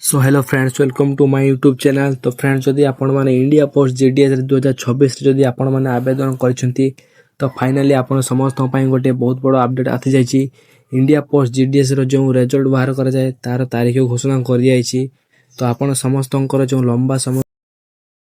So hello friends, welcome to my YouTube channel. तो friends, जदि आपण माने इंडिया पोस्ट जीडीएस 2026 जदि आपण माने आवेदन करछंती तो फाइनली आपण समस्त पई गोटे बहुत बड़ अपडेट आथि जाईची। इंडिया पोस्ट जीडीएस रो जो रिजल्ट बाहर करा जाए तार तारीख घोषणा कर दियाईची। तो आपण समस्तंकर जो लंबा समय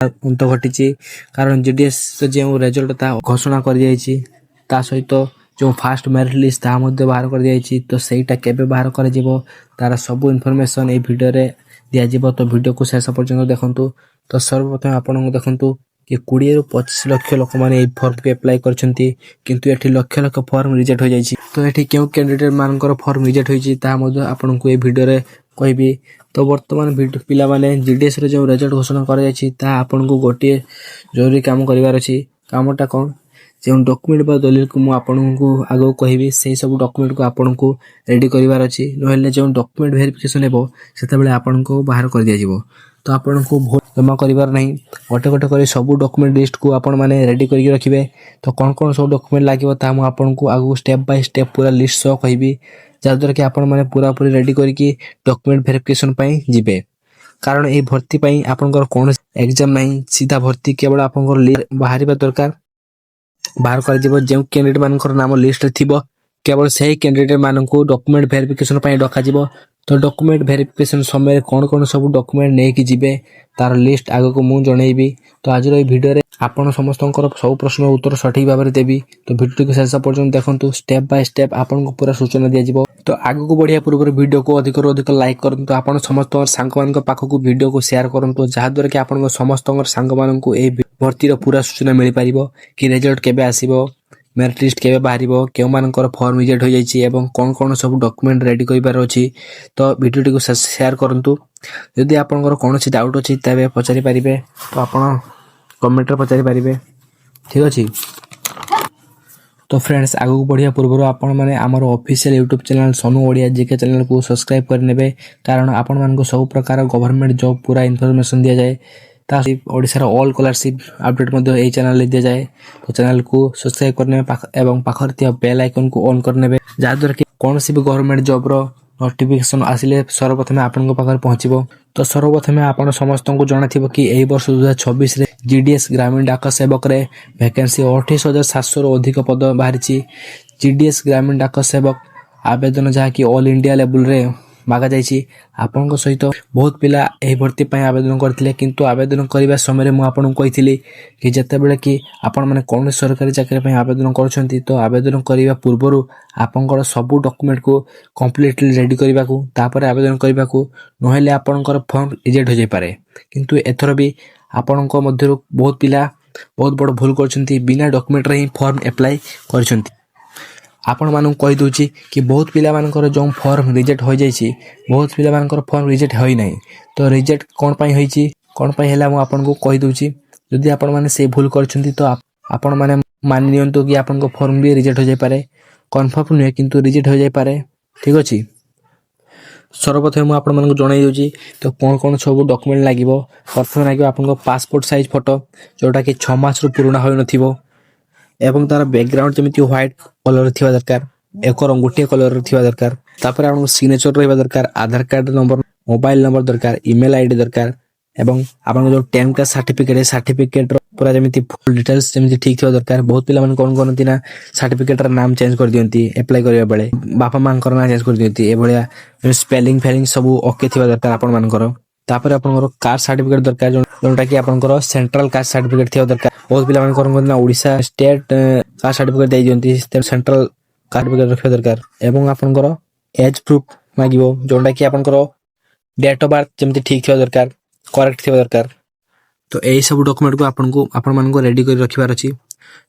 अंत घटी कारण जीडीएस जो रिजल्ट ता घोषणा कर दियाईची ता सहित जो फास्ट मेरिट लिस्ट ता बाहर कर दियाईची। तो सेटा केबे बाहर कर जिवो तार सब इनफॉरमेशन ए वीडियो रे दिया। तो वीडियो को शेष पर्यंत देखंतु। तो सर्वप्रथम आपन देखंतु कि 20 ରୁ 25 लक्ष लोक माने ए फॉर्म के अप्लाई करछंती किंतु एठी लक्ष लक्ष फॉर्म रिजेक्ट हो जाईची। तो एठी केउ कैंडिडेट मानकर फॉर्म रिजेक्ट होईची ता मधे आपन को ए वीडियो रे कहबी। तो वर्तमान वीडियो पिला माने जीडीएस रे जो रिजल्ट घोषणा कर जाईची ता आपन को गोटे जरूरी काम करिवार अछि। कामटा कोन जो डॉक्यूमेंट बा दलील को मु आपन को आगो कहबी से सब डॉक्यूमेंट को आपन को रेडी करिवार अछि। नहले जो डॉक्यूमेंट वेरिफिकेशन हेबो सेते बेले आपन को बाहर कर दिया जिवो। तो आपन को भोट जमा करिवार नहीं गोटे गोटे करी सब डॉक्यूमेंट लिस्ट को आपन माने रेडी करके रखिबे। तो कोन कोन सब डॉक्यूमेंट लागिवो ता मु आपन को आगो स्टेप बाय स्टेप पूरा लिस्ट सो कहबी जादर कि आपन माने पूरा पूरी रेडी करके डॉक्यूमेंट वेरिफिकेशन पई जिबे। कारण ए भर्ती पई आपनकर कोन एग्जाम नहीं, सीधा भर्ती केवल आपनकर बाहरिबा दरकार। बाहर कर जिवो जे कैंडिडेट मानकर नाम लिस्ट रे थिबो केवल सही कैंडिडेट माननकु डॉक्यूमेंट वेरिफिकेशन पई डका जिवो। तो डॉक्यूमेंट वेरिफिकेशन समय कोन कोन सब डॉक्यूमेंट नै कि जिबे तार लिस्ट आगो को मु जणैबी। तो आज रो वीडियो रे आपन समस्तंकर सब प्रश्न उत्तर सठिक भाबरे देबी। तो वीडियो को शेष पर्यंत देखंतु, स्टेप बाय स्टेप आपन को पूरा सूचना दिया जिवो। तो आगो को बढ़िया पूर्व वीडियो को अधिक रो अधिक लाइक करंतु, आपन समस्त सांग मान पाख को वीडियो को शेयर करंतु जहा द्वारा कि आपन समस्त सांग मान को ए भर्ती रो पूरा सूचना मिल पारिबो कि रिजल्ट केबे आसीबो, मेरिट लिस्ट केबे बाहरिबो, केउ मानकर फॉर्म रिजेक्ट हो जाईची एवं कोन कोन सब डॉक्यूमेंट रेडी करिबार अछि। तो वीडियो को शेयर करंतु। यदि आपनकर कोनोसी डाउट अछि तबे पचारि पारिबे। तो आपण कमेंट रे पचारि पारिबे, ठीक अछि। तो फ्रेंड्स, आगु बढ़िया पूर्व आपण माने हमर official YouTube channel Sonu Odia GK channel को सब्सक्राइब कर नेबे। कारण आपण मान को सब प्रकार गवर्नमेंट जॉब पूरा इन्फॉर्मेशन दिया जाए। ता ओडिसा रो ऑल स्कॉलरशिप अपडेट मध्ये ए चैनल ले दिया जाए। तो चैनल को सब्सक्राइब करने एवं पाखर थिया बेल आइकन को ऑन कर नेबे जा द्वारा कि कोनसी भी गवर्नमेंट जॉब रो नोटिफिकेशन आसिले सर्वप्रथम आपन को पाखर पहुंचीबो। तो सर्वप्रथम आपन समस्त को जणाथिबो कि एही वर्ष 2026 रे जीडीएस ग्रामीण डाक सेवक रे वैकेंसी 28,700 रो अधिक पद बाहरिची। जीडीएस ग्रामीण डाक सेवक आवेदन जहा कि ऑल इंडिया लेवल रे मागा जाईची। आपन को सहित बहुत पिला एही भर्ती पय आवेदन करथिले किंतु आवेदन करिबा समय मु आपन को कहिथिली कि जते बेले कि आपन माने कोन सरकारी चाकरी पय आवेदन करछंती तो आवेदन करिबा पूर्वरु आपनकर सब डॉक्यूमेंट को कंप्लीटली रेडी करिबा को तापर आवेदन करिबा को, नहले आपनकर फॉर्म रिजेक्ट हो जाय पारे। किंतु एथरो भी आपन को मध्यरु बहुत पिला बहुत बड़ भूल करछंती, बिना डॉक्यूमेंट रे ही फॉर्म अप्लाई करछंती। आपण मानू कहि दोची कि बहुत पिला मानकर जो फॉर्म रिजेक्ट हो जाईची, बहुत पिला मानकर फॉर्म रिजेक्ट होई नाही। तो रिजेक्ट कोन पई होईची कोन पई हैला मु आपन को कहि दोची। यदि आपण माने से भूल करछंती तो आपण माने मान नियंतु कि आपन को फॉर्म भी रिजेक्ट हो जाय पारे। कंफर्म नै किंतु रिजेक्ट हो जाय पारे, ठीक अछि। सर्वप्रथम आपण मानक जणाई दोची तो कोन कोन सब डॉक्यूमेंट लागिवो। प्रथम लागिवो आपन को पासपोर्ट साइज फोटो जोटा कि 6 मास रु पुराना होय नथिवो एवं तार बैकग्राउंड जेमिति व्हाइट कलर थिवा दरकार, एको रंगुटिया कलर थिवा दरकार। तापर आपन सिग्नेचर रहबा दरकार, आधार कार्ड नंबर, मोबाइल नंबर दरकार, ईमेल आईडी दरकार एवं आपन जो 10 क्लास सर्टिफिकेट पूरा जेमिति फुल डिटेल्स जेमिति ठीक थिवा दरकार। बहुत पिला मन कोन कोन तिना सर्टिफिकेट रा नाम चेंज कर दियंती अप्लाई करिया बेले, बापा मानकर नाम चेंज कर दियंती। ए भलिया स्पेलिंग फेलिंग सब ओके थिवा दरकार आपन मानकर। तापर आपनकर कास्ट सर्टिफिकेट दरकार जोटा कि आपनकर सेंट्रल कास्ट सर्टिफिकेट थिवा दरकार। बहुत पिला मन कोन ओडिसा स्टेट कास्ट सर्टिफिकेट दे दियंती, सेंट्रल सर्टिफिकेट रखिया दरकार। एवं आपनकर एज प्रूफ मागिवो जोटा कि आपनकर डेट ऑफ बर्थ जेमिति ठीक थिवा दरकार, करेक्ट थिवा दरकार। तो एही सब डॉक्यूमेंट को आपन मान को रेडी कर रखिबार अछि।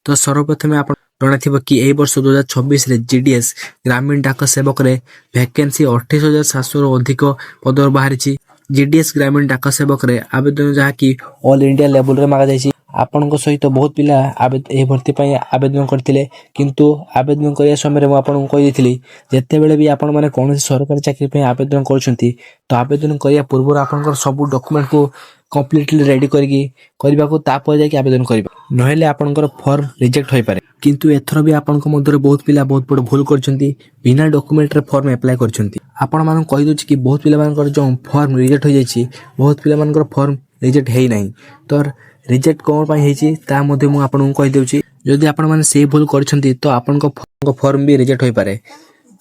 तो सर्वप्रथम आपन जणाथिबो कि एही वर्ष 2026 रे जीडीएस ग्रामीण डाक सेवक रे वैकेंसी 28,700 रो अधिक पद बाहरिची। जीडीएस ग्रामीण डाक सेवक रे आवेदन जहा कि ऑल इंडिया लेवल रे मागा जाईची। ଆପଣଙ୍କ ସହିତ ବହୁତ ପିଲା ଏହି ଭର୍ତ୍ତି ପାଇଁ ଆବେଦନ କରିଥିଲେ, କିନ୍ତୁ ଆବେଦନ କରିବା ସମୟରେ ମୁଁ ଆପଣଙ୍କୁ କହିଦେଇଥିଲି ଯେତେବେଳେ ବି ଆପଣମାନେ କୌଣସି ସରକାରୀ ଚାକିରି ପାଇଁ ଆବେଦନ କରୁଛନ୍ତି ତ ଆବେଦନ କରିବା ପୂର୍ବରୁ ଆପଣଙ୍କର ସବୁ ଡକୁମେଣ୍ଟକୁ କମ୍ପ୍ଲିଟଲି ରେଡି କରିବାକୁ ତାପରେ ଯାଇକି ଆବେଦନ କରିବେ, ନହେଲେ ଆପଣଙ୍କର ଫର୍ମ ରିଜେକ୍ଟ ହୋଇପାରେ। କିନ୍ତୁ ଏଥର ବି ଆପଣଙ୍କ ମଧ୍ୟରେ ବହୁତ ପିଲା ବହୁତ ବଡ଼ ଭୁଲ କରିଛନ୍ତି, ବିନା ଡକୁମେଣ୍ଟରେ ଫର୍ମ ଆପ୍ଲାଏ କରିଛନ୍ତି। ଆପଣମାନଙ୍କୁ କହିଦେଉଛି କି ବହୁତ ପିଲାମାନଙ୍କର ଯେଉଁ ଫର୍ମ ରିଜେକ୍ଟ ହୋଇଯାଇଛି, ବହୁତ ପିଲାମାନଙ୍କର ଫର୍ମ ରିଜେକ୍ଟ ହେଇନାହିଁ। ତ ରିଜେକ୍ଟ କ'ଣ ପାଇଁ ହେଇଛି ତାହା ମଧ୍ୟ ମୁଁ ଆପଣଙ୍କୁ କହିଦେଉଛି। ଯଦି ଆପଣମାନେ ସେଇ ଭୁଲ କରିଛନ୍ତି ତ ଆପଣଙ୍କ ଫର୍ମ ବି ରିଜେକ୍ଟ ହୋଇପାରେ,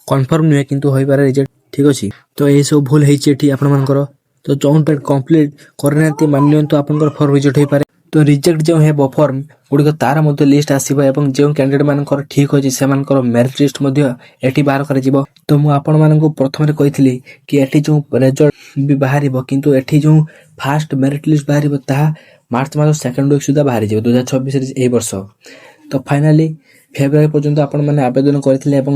କନଫର୍ମ ନୁହେଁ କିନ୍ତୁ ହୋଇପାରେ ରିଜେକ୍ଟ, ଠିକ୍ ଅଛି। ତ ଏହିସବୁ ଭୁଲ ହେଇଛି ଏଠି ଆପଣମାନଙ୍କର। ତ ଯେଉଁଟା କମ୍ପ୍ଲିଟ୍ କରିନାହାନ୍ତି ମାନି ନିଅନ୍ତୁ ଆପଣଙ୍କର ଫର୍ମ ରିଜେକ୍ଟ ହୋଇପାରେ। ତ ରିଜେକ୍ଟ ଯେଉଁ ହେବ ଫର୍ମ ଗୁଡ଼ିକ ତାର ମଧ୍ୟ ଲିଷ୍ଟ ଆସିବ ଏବଂ ଯେଉଁ କ୍ୟାଣ୍ଡିଡେଟ୍ ମାନଙ୍କର ଠିକ୍ ଅଛି ସେମାନଙ୍କର ମେରିଟ୍ ଲିଷ୍ଟ ମଧ୍ୟ ଏଠି ବାହାର କରାଯିବ। ତ ମୁଁ ଆପଣମାନଙ୍କୁ ପ୍ରଥମରେ କହିଥିଲି କି ଏଠି ଯେଉଁ ରେଜଲ୍ଟ ବି ବାହାରିବ, କିନ୍ତୁ ଏଠି ଯେଉଁ ଫାଷ୍ଟ ମେରିଟ୍ ଲିଷ୍ଟ ବାହାରିବ ତାହା ମାର୍ଚ୍ଚ ମାସ ସେକେଣ୍ଡ ୱିକ୍ ସୁଦ୍ଧା ବାହାରିଯିବ 2024 ଏହି ବର୍ଷ। ତ ଫାଇନାଲି ଫେବୃଆରୀ ପର୍ଯ୍ୟନ୍ତ ଆପଣମାନେ ଆବେଦନ କରିଥିଲେ ଏବଂ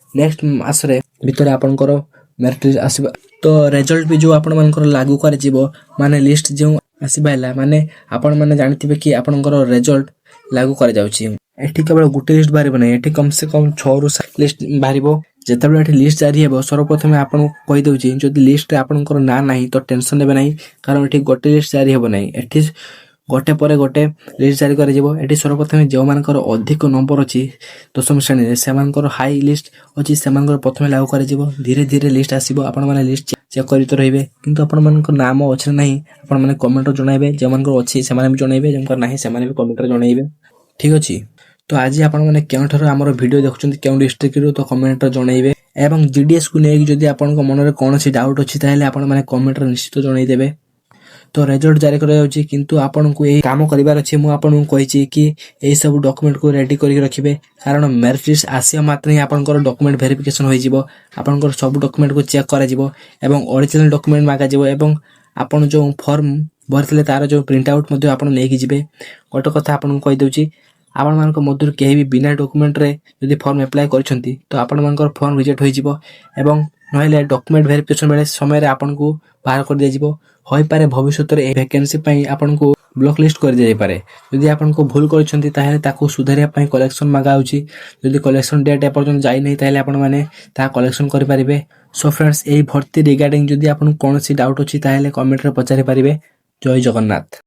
ନେକ୍ସଟ ମାସରେ ଭିତରେ ଆପଣଙ୍କର ମେରିଟ୍ ଲିଷ୍ଟ ଆସିବ। ତ ରେଜଲ୍ଟ ବି ଯେଉଁ ଆପଣମାନଙ୍କର ଲାଗୁ କରାଯିବ, ମାନେ ଲିଷ୍ଟ ଯେଉଁ ଆସିବା ହେଲା ମାନେ ଆପଣମାନେ ଜାଣିଥିବେ କି ଆପଣଙ୍କର ରେଜଲ୍ଟ ଲାଗୁ କରାଯାଉଛି। ଏଠି କେବଳ ଗୋଟେ ଲିଷ୍ଟ ବାହାରିବ ନାହିଁ, ଏଠି କମ୍ ସେ କମ୍ 6ରୁ 7 ଲିଷ୍ଟ ବାହାରିବ। ଯେତେବେଳେ ଏଠି ଲିଷ୍ଟ ଜାରି ହେବ ସର୍ବପ୍ରଥମେ ଆପଣଙ୍କୁ କହିଦେଉଛି ଯଦି ଲିଷ୍ଟରେ ଆପଣଙ୍କର ନାଁ ନାହିଁ ତ ଟେନସନ୍ ନେବେ ନାହିଁ, କାରଣ ଏଠି ଗୋଟେ ଲିଷ୍ଟ ଜାରି ହେବ ନାହିଁ, ଏଠି ଗୋଟେ ପରେ ଗୋଟେ ଲିଷ୍ଟ ଜାରି କରାଯିବ। ଏଠି ସର୍ବପ୍ରଥମେ ଯେଉଁମାନଙ୍କର ଅଧିକ ନମ୍ବର ଅଛି 10ମ ଶ୍ରେଣୀରେ ସେମାନଙ୍କର ହାଇ ଲିଷ୍ଟ ଅଛି, ସେମାନଙ୍କର ପ୍ରଥମେ ଲାଗୁ କରାଯିବ। ଧୀରେ ଧୀରେ ଲିଷ୍ଟ ଆସିବ, ଆପଣମାନେ ଲିଷ୍ଟ ଚେକ୍ କରିତ ରହିବେ। କିନ୍ତୁ ଆପଣମାନଙ୍କ ନାମ ଅଛି ନା ନାହିଁ ଆପଣମାନେ କମେଣ୍ଟରେ ଜଣାଇବେ, ଯେଉଁମାନଙ୍କର ଅଛି ସେମାନେ ବି ଜଣାଇବେ, ଯେଉଁମାନଙ୍କର ନାହିଁ ସେମାନେ ବି କମେଣ୍ଟରେ ଜଣାଇବେ, ଠିକ୍ ଅଛି। ତ ଆଜି ଆପଣମାନେ କେଉଁଠାରୁ ଆମର ଭିଡ଼ିଓ ଦେଖୁଛନ୍ତି, କେଉଁ ଡିଷ୍ଟ୍ରିକ୍ଟରୁ, ତ କମେଣ୍ଟରେ ଜଣାଇବେ। ଏବଂ ଜିଡିଏସ୍କୁ ନେଇକି ଯଦି ଆପଣଙ୍କ ମନରେ କୌଣସି ଡାଉଟ୍ ଅଛି ତାହେଲେ ଆପଣମାନେ କମେଣ୍ଟରେ ନିଶ୍ଚିତ ଜଣାଇଦେବେ। ତ ରେଜଲ୍ଟ ଜାରି କରାଯାଉଛି, କିନ୍ତୁ ଆପଣଙ୍କୁ ଏହି କାମ କରିବାର ଅଛି। ମୁଁ ଆପଣଙ୍କୁ କହିଛି କି ଏହିସବୁ ଡକୁମେଣ୍ଟକୁ ରେଡ଼ି କରିକି ରଖିବେ, କାରଣ ମେରିଟ୍ ଲିଷ୍ଟ ଆସିବା ମାତ୍ରେ ହିଁ ଆପଣଙ୍କର ଡକୁମେଣ୍ଟ ଭେରିଫିକେସନ୍ ହୋଇଯିବ। ଆପଣଙ୍କର ସବୁ ଡକୁମେଣ୍ଟକୁ ଚେକ୍ କରାଯିବ ଏବଂ ଅରିଜିନାଲ୍ ଡକୁମେଣ୍ଟ ମାଗାଯିବ ଏବଂ ଆପଣ ଯେଉଁ ଫର୍ମ ଭରିଥିଲେ ତାର ଯେଉଁ ପ୍ରିଣ୍ଟ ଆଉଟ୍ ମଧ୍ୟ ଆପଣ ନେଇକି ଯିବେ। ଗୋଟେ କଥା ଆପଣଙ୍କୁ କହିଦେଉଛି, ଆପଣମାନଙ୍କ ମଧ୍ୟରୁ କେହି ବି ବିନା ଡକୁମେଣ୍ଟରେ ଯଦି ଫର୍ମ ଆପ୍ଲାଏ କରିଛନ୍ତି ତ ଆପଣମାନଙ୍କର ଫର୍ମ ରିଜେକ୍ଟ ହୋଇଯିବ ଏବଂ ନହେଲେ ଡକୁମେଣ୍ଟ ଭେରିଫିକେସନ୍ ବେଳେ ସମୟରେ ଆପଣଙ୍କୁ ବାହାର କରିଦିଆଯିବ। ହୋଇପାରେ ଭବିଷ୍ୟତରେ ଏହି ଭ୍ୟାକେନ୍ସି ପାଇଁ ଆପଣଙ୍କୁ ବ୍ଲକ୍ ଲିଷ୍ଟ କରିଦିଆଯାଇପାରେ। ଯଦି ଆପଣଙ୍କୁ ଭୁଲ କରିଛନ୍ତି ତାହେଲେ ତାକୁ ସୁଧାରିବା ପାଇଁ କଲେକ୍ସନ୍ ମାଗା ହେଉଛି। ଯଦି କଲେକ୍ସନ୍ ଡେଟ୍ ଏପର୍ଯ୍ୟନ୍ତ ଯାଇନାହିଁ ତାହେଲେ ଆପଣମାନେ ତାହା କଲେକ୍ସନ୍ କରିପାରିବେ। ସୋ ଫ୍ରେଣ୍ଡସ୍, ଏହି ଭର୍ତ୍ତି ରିଗାର୍ଡିଂ ଯଦି ଆପଣଙ୍କୁ କୌଣସି ଡାଉଟ୍ ଅଛି ତାହେଲେ କମେଣ୍ଟରେ ପଚାରି ପାରିବେ। ଜୟ ଜଗନ୍ନାଥ।